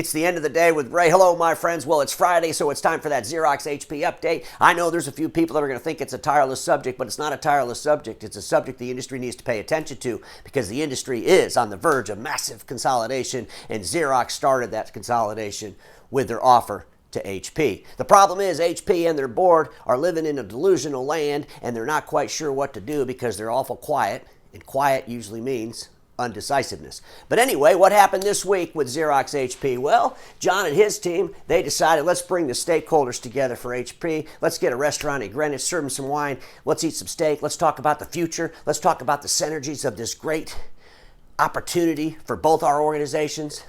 It's the end of the day with Ray. Hello, my friends. Well, it's Friday, so it's time for that Xerox HP update. I know there's a few people that are going to think it's a tireless subject, but it's not a tireless subject. It's a subject the industry needs to pay attention to because the industry is on the verge of massive consolidation, and Xerox started that consolidation with their offer to HP. The problem is HP and their board are living in a delusional land, and they're not quite sure what to do because they're awful quiet, and quiet usually means undecisiveness. But anyway, what happened this week with Xerox HP? Well, John and his team, they decided, let's bring the stakeholders together for HP. Let's get a restaurant in Greenwich, serve them some wine. Let's eat some steak. Let's talk about the future. Let's talk about the synergies of this great opportunity for both our organizations.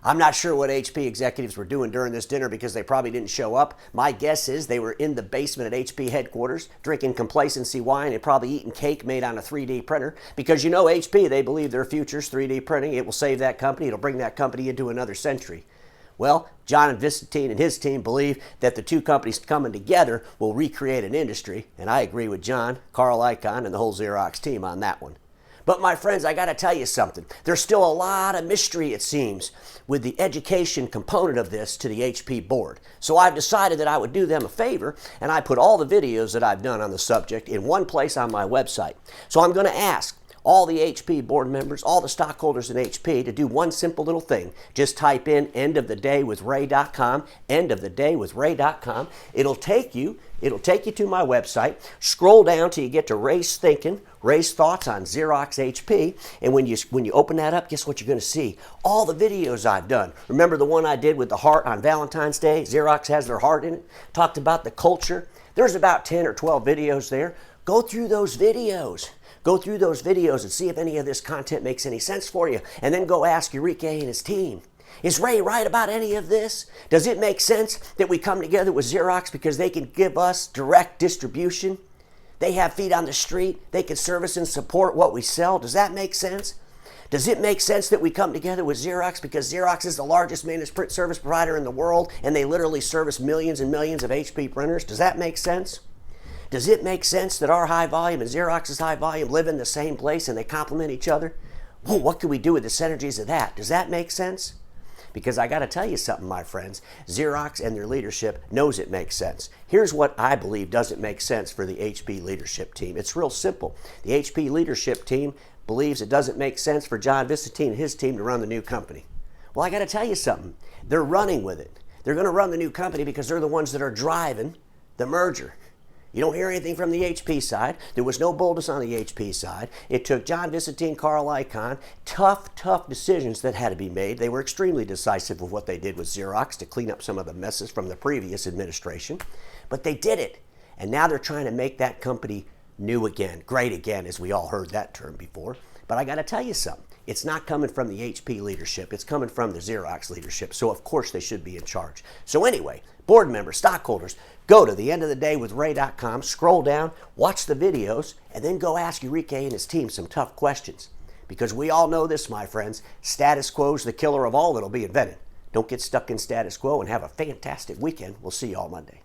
I'm not sure what HP executives were doing during this dinner because they probably didn't show up. My guess is they were in the basement at HP headquarters drinking Complacency wine and probably eating cake made on a 3D printer because you know HP, they believe their future's 3D printing. It will save that company. It'll bring that company into another century. Well, John and Vincentine and his team believe that the two companies coming together will recreate an industry, and I agree with John, Carl Icahn, and the whole Xerox team on that one. But my friends, I got to tell you something. There's still a lot of mystery, it seems, with the education component of this to the HP board. So I've decided that I would do them a favor, and I put all the videos that I've done on the subject in one place on my website. So I'm going to ask all the HP board members, all the stockholders in HP to do one simple little thing. Just type in endofthedaywithray.com, endofthedaywithray.com. It'll take you to my website. Scroll down till you get to Ray's Thinking, Ray's Thoughts on Xerox HP. And when you open that up, guess what you're going to see? All the videos I've done. Remember the one I did with the heart on Valentine's Day? Xerox has their heart in it. Talked about the culture. There's about 10 or 12 videos there. Go through those videos. Go through those videos and see if any of this content makes any sense for you. And then go ask Enrique and his team. Is Ray right about any of this? Does it make sense that we come together with Xerox because they can give us direct distribution? They have feet on the street. They can service and support what we sell. Does that make sense? Does it make sense that we come together with Xerox because Xerox is the largest managed print service provider in the world and they literally service millions and millions of HP printers? Does that make sense? Does it make sense that our high volume and Xerox's high volume live in the same place and they complement each other? Well, what can we do with the synergies of that? Does that make sense? Because I got to tell you something, my friends. Xerox and their leadership knows it makes sense. Here's what I believe doesn't make sense for the HP leadership team. It's real simple. The HP leadership team believes it doesn't make sense for John Vincentine and his team to run the new company. Well, I got to tell you something. They're running with it. They're going to run the new company because they're the ones that are driving the merger. You don't hear anything from the HP side. There was no boldness on the HP side. It took John Vincentine, Carl Icahn, tough decisions that had to be made. They were extremely decisive with what they did with Xerox to clean up some of the messes from the previous administration. But they did it. And now they're trying to make that company new again, great again, as we all heard that term before. But I got to tell you something. It's not coming from the HP leadership. It's coming from the Xerox leadership. So, of course, they should be in charge. So, anyway, board members, stockholders, go to theendofthedaywithray.com, scroll down, watch the videos, and then go ask Enrique and his team some tough questions. Because we all know this, my friends. Status quo is the killer of all that'll be invented. Don't get stuck in status quo and have a fantastic weekend. We'll see you all Monday.